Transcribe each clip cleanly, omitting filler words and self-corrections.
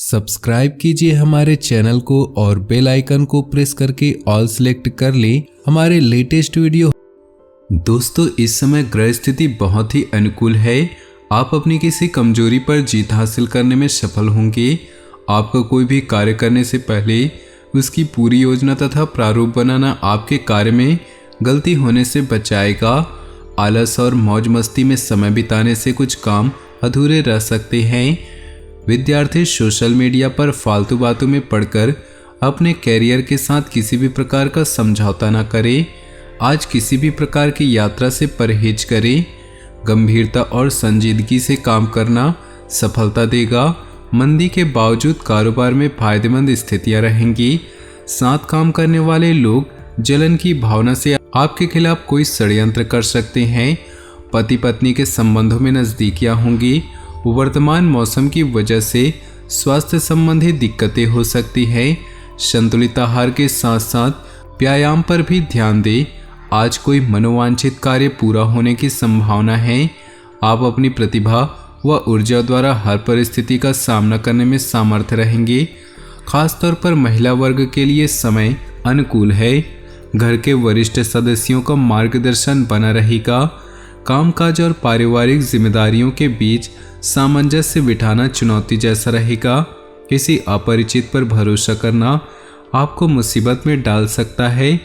Subscribe कीजिए हमारे channel को और बेल आइकन को प्रेस करके ऑल सेलेक्ट कर ले हमारे लेटेस्ट वीडियो। दोस्तों, इस समय ग्रह स्थिति बहुत ही अनुकूल है। आप अपनी किसी कमजोरी पर जीत हासिल करने में सफल होंगे। आपका कोई भी कार्य करने से पहले उसकी पूरी योजना तथा प्रारूप बनाना आपके कार्य में गलती होने से बचाएगा। आलस और मौज मस्ती में समय बिताने से कुछ काम अधूरे रह सकते हैं। विद्यार्थी सोशल मीडिया पर फालतू बातों में पड़कर अपने कैरियर के साथ किसी भी प्रकार का समझौता न करें। आज किसी भी प्रकार की यात्रा से परहेज करें। गंभीरता और संजीदगी से काम करना सफलता देगा। मंदी के बावजूद कारोबार में फायदेमंद स्थितियां रहेंगी। साथ काम करने वाले लोग जलन की भावना से आपके खिलाफ कोई षड्यंत्र कर सकते हैं। पति पत्नी के संबंधों में नजदीकियां होंगी। वर्तमान मौसम की वजह से स्वास्थ्य संबंधी दिक्कतें हो सकती हैं। संतुलित आहार के साथ साथ व्यायाम पर भी ध्यान दें। आज कोई मनोवांछित कार्य पूरा होने की संभावना है। आप अपनी प्रतिभा व ऊर्जा द्वारा हर परिस्थिति का सामना करने में समर्थ रहेंगे। खासतौर पर महिला वर्ग के लिए समय अनुकूल है। घर के वरिष्ठ सदस्यों का मार्गदर्शन बना रहेगा। कामकाज और पारिवारिक जिम्मेदारियों के बीच सामंजस्य बिठाना चुनौती जैसा रहेगा। किसी अपरिचित पर भरोसा करना आपको मुसीबत में डाल सकता है।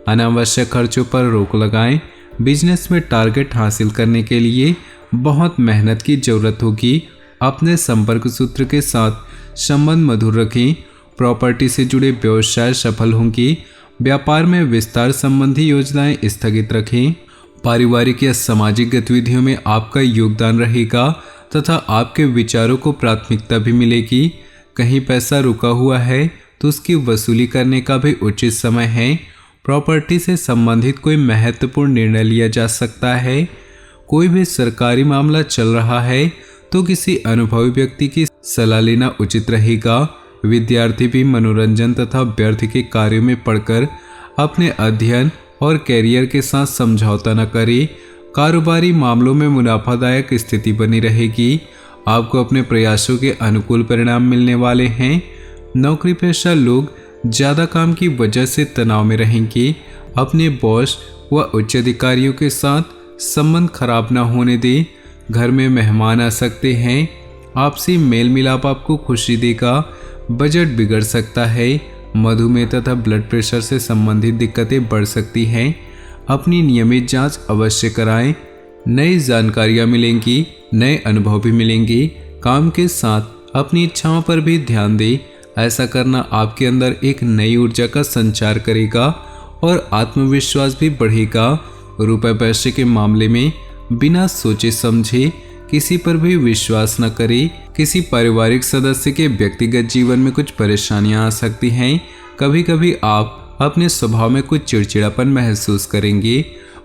अनावश्यक खर्चों पर रोक लगाएं। बिजनेस में टारगेट हासिल करने के लिए बहुत मेहनत की जरूरत होगी। अपने संपर्क सूत्र के साथ संबंध मधुर रखें। प्रॉपर्टी से जुड़े व्यवसाय सफल होंगी। व्यापार में विस्तार संबंधी योजनाएं स्थगित रखें। पारिवारिक या सामाजिक गतिविधियों में आपका योगदान रहेगा तथा आपके विचारों को प्राथमिकता भी मिलेगी। कहीं पैसा रुका हुआ है तो उसकी वसूली करने का भी उचित समय है। प्रॉपर्टी से संबंधित कोई महत्वपूर्ण निर्णय लिया जा सकता है। कोई भी सरकारी मामला चल रहा है तो किसी अनुभवी व्यक्ति की सलाह लेना उचित रहेगा। विद्यार्थी भी मनोरंजन तथा व्यर्थ के कार्यों में पड़कर अपने अध्ययन और कैरियर के साथ समझौता न करें। कारोबारी मामलों में मुनाफादायक स्थिति बनी रहेगी। आपको अपने प्रयासों के अनुकूल परिणाम मिलने वाले हैं। नौकरी पेशा लोग ज़्यादा काम की वजह से तनाव में रहेंगे। अपने बॉस व उच्च अधिकारियों के साथ संबंध खराब न होने दें। घर में मेहमान आ सकते हैं। आपसी मेल मिलाप आपको खुशी देगा। बजट बिगड़ सकता है। मधुमेह तथा ब्लड प्रेशर से संबंधित दिक्कतें बढ़ सकती हैं। अपनी नियमित जांच अवश्य कराएं। नई जानकारियां मिलेंगी, नए अनुभव भी मिलेंगे। काम के साथ अपनी इच्छाओं पर भी ध्यान दें। ऐसा करना आपके अंदर एक नई ऊर्जा का संचार करेगा और आत्मविश्वास भी बढ़ेगा। रुपए पैसे के मामले में बिना सोचे समझे किसी पर भी विश्वास न करें। किसी पारिवारिक सदस्य के व्यक्तिगत जीवन में कुछ परेशानियां आ सकती हैं। कभी कभी आप अपने स्वभाव में कुछ चिड़चिड़ापन महसूस करेंगे।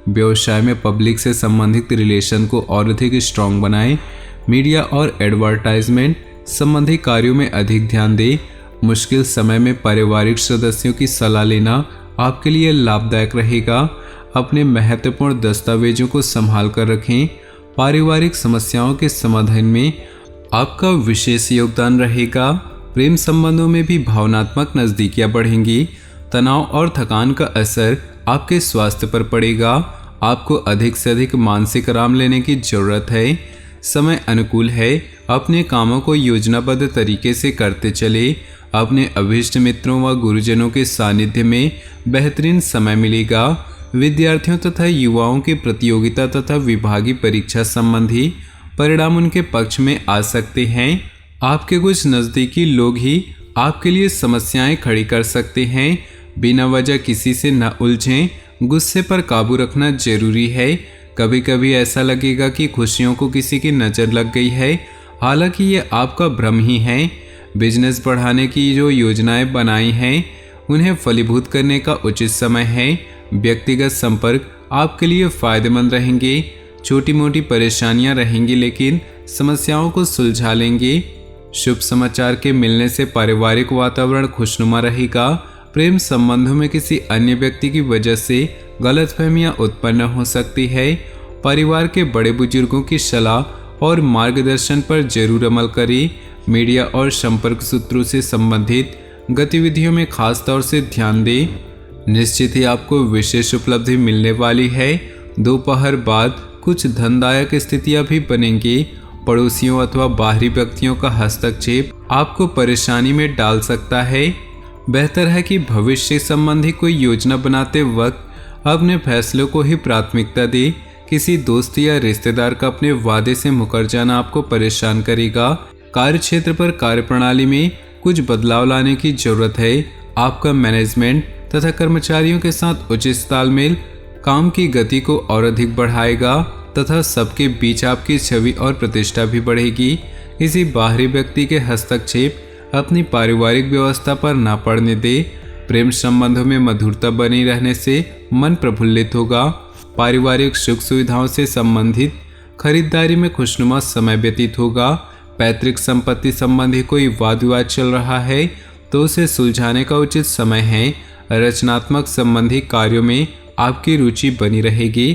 व्यवसाय में पब्लिक से संबंधित रिलेशन को और अधिक स्ट्रांग बनाएं। मीडिया और एडवर्टाइजमेंट संबंधी कार्यों में अधिक ध्यान दें। मुश्किल समय में पारिवारिक सदस्यों की सलाह लेना आपके लिए लाभदायक रहेगा। अपने महत्वपूर्ण दस्तावेजों को संभाल कर रखें। पारिवारिक समस्याओं के समाधान में आपका विशेष योगदान रहेगा। प्रेम संबंधों में भी भावनात्मक नजदीकियां बढ़ेंगी। तनाव और थकान का असर आपके स्वास्थ्य पर पड़ेगा। आपको अधिक से अधिक मानसिक आराम लेने की जरूरत है। समय अनुकूल है। अपने कामों को योजनाबद्ध तरीके से करते चले। अपने अभीष्ट मित्रों व गुरुजनों के सानिध्य में बेहतरीन समय मिलेगा। विद्यार्थियों तथा युवाओं की प्रतियोगिता तथा विभागीय परीक्षा संबंधी परिणाम उनके पक्ष में आ सकते हैं। आपके कुछ नज़दीकी लोग ही आपके लिए समस्याएं खड़ी कर सकते हैं। बिना वजह किसी से न उलझें। गुस्से पर काबू रखना जरूरी है। कभी कभी ऐसा लगेगा कि खुशियों को किसी की नज़र लग गई है, हालांकि ये आपका भ्रम ही है। बिजनेस बढ़ाने की जो योजनाएं बनाई हैं उन्हें फलीभूत करने का उचित समय है। व्यक्तिगत संपर्क आपके लिए फायदेमंद रहेंगे। छोटी मोटी परेशानियां रहेंगी लेकिन समस्याओं को सुलझा लेंगे। शुभ समाचार के मिलने से पारिवारिक वातावरण खुशनुमा रहेगा। प्रेम संबंधों में किसी अन्य व्यक्ति की वजह से गलतफहमियां उत्पन्न हो सकती है। परिवार के बड़े बुजुर्गों की सलाह और मार्गदर्शन पर जरूर अमल करें। मीडिया और संपर्क सूत्रों से संबंधित गतिविधियों में खास तौर से ध्यान दें। निश्चित ही आपको विशेष उपलब्धि मिलने वाली है। दोपहर बाद कुछ धनदायक स्थितियां भी बनेंगी। पड़ोसियों अथवा बाहरी व्यक्तियों का हस्तक्षेप आपको परेशानी में डाल सकता है। बेहतर है कि भविष्य संबंधी कोई योजना बनाते वक्त अपने फैसलों को ही प्राथमिकता दें। किसी दोस्त या रिश्तेदार का अपने वादे से मुकर जाना आपको परेशान करेगा। कार्यक्षेत्र पर कार्यप्रणाली में कुछ बदलाव लाने की जरूरत है। आपका मैनेजमेंट तथा कर्मचारियों के साथ उचित तालमेल काम की गति को और अधिक बढ़ाएगा तथा सबके बीच आपकी छवि और प्रतिष्ठा भी बढ़ेगी। किसी बाहरी व्यक्ति के हस्तक्षेप अपनी पारिवारिक व्यवस्था पर ना पड़ने दे। प्रेम संबंधों में मधुरता बनी रहने से मन प्रफुल्लित होगा। पारिवारिक सुख सुविधाओं से संबंधित खरीदारी में खुशनुमा समय व्यतीत होगा। पैतृक संपत्ति संबंधी कोई वाद विवाद चल रहा है तो उसे सुलझाने का उचित समय है। रचनात्मक संबंधी कार्यों में आपकी रुचि बनी रहेगी।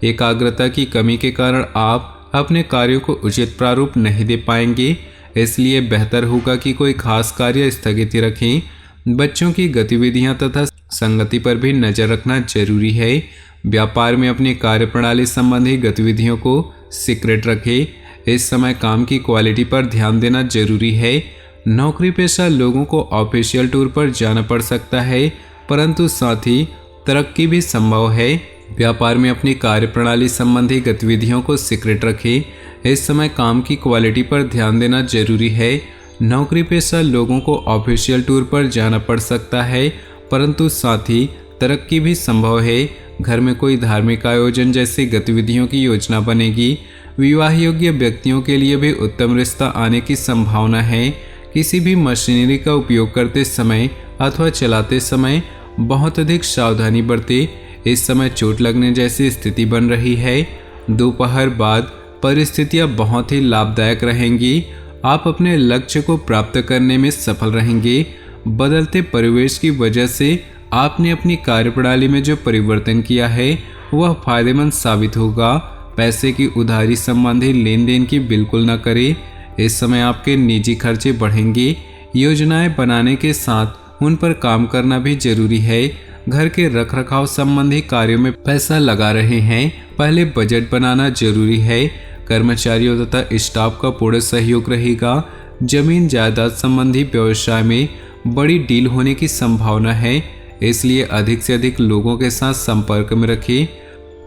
एकाग्रता की कमी के कारण आप अपने कार्यों को उचित प्रारूप नहीं दे पाएंगे, इसलिए बेहतर होगा कि कोई खास कार्य स्थगित रखें। बच्चों की गतिविधियां तथा संगति पर भी नजर रखना जरूरी है। व्यापार में अपनी कार्यप्रणाली संबंधी गतिविधियों को सीक्रेट रखें। इस समय काम की क्वालिटी पर ध्यान देना जरूरी है। नौकरी पेशा लोगों को ऑफिशियल टूर पर जाना पड़ सकता है, परंतु साथ ही तरक्की भी संभव है। व्यापार में अपनी कार्यप्रणाली संबंधी गतिविधियों को सीक्रेट रखें। इस समय काम की क्वालिटी पर ध्यान देना जरूरी है। नौकरी पेशा लोगों को ऑफिशियल टूर पर जाना पड़ सकता है, परंतु साथ ही तरक्की भी संभव है। घर में कोई धार्मिक आयोजन जैसी गतिविधियों की योजना बनेगी। विवाह योग्य व्यक्तियों के लिए भी उत्तम रिश्ता आने की संभावना है। किसी भी मशीनरी का उपयोग करते समय अथवा चलाते समय बहुत अधिक सावधानी बरतें। इस समय चोट लगने जैसी स्थिति बन रही है। दोपहर बाद परिस्थितियां बहुत ही लाभदायक रहेंगी। आप अपने लक्ष्य को प्राप्त करने में सफल रहेंगे। बदलते परिवेश की वजह से आपने अपनी कार्यप्रणाली में जो परिवर्तन किया है वह फायदेमंद साबित होगा। पैसे की उधारी संबंधी लेन देन की बिल्कुल न करें। इस समय आपके निजी खर्चे बढ़ेंगे। योजनाएं बनाने के साथ उन पर काम करना भी जरूरी है। घर के रखरखाव संबंधी कार्यों में पैसा लगा रहे हैं, पहले बजट बनाना जरूरी है। कर्मचारियों तथा स्टाफ का पूर्ण सहयोग रहेगा। जमीन जायदाद संबंधी व्यवसाय में बड़ी डील होने की संभावना है, इसलिए अधिक से अधिक लोगों के साथ संपर्क में रखें।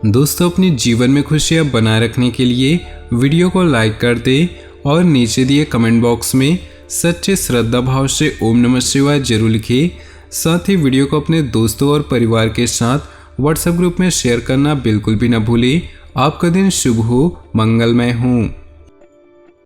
दोस्तों, अपने जीवन में खुशियां बनाए रखने के लिए वीडियो को लाइक कर दें और नीचे दिए कमेंट बॉक्स में सच्चे श्रद्धा भाव से ओम नमः शिवाय जरूर लिखिए। साथ ही वीडियो को अपने दोस्तों और परिवार के साथ व्हाट्सएप ग्रुप में शेयर करना बिल्कुल भी न भूलें। आपका दिन शुभ हो, मंगलमय हो।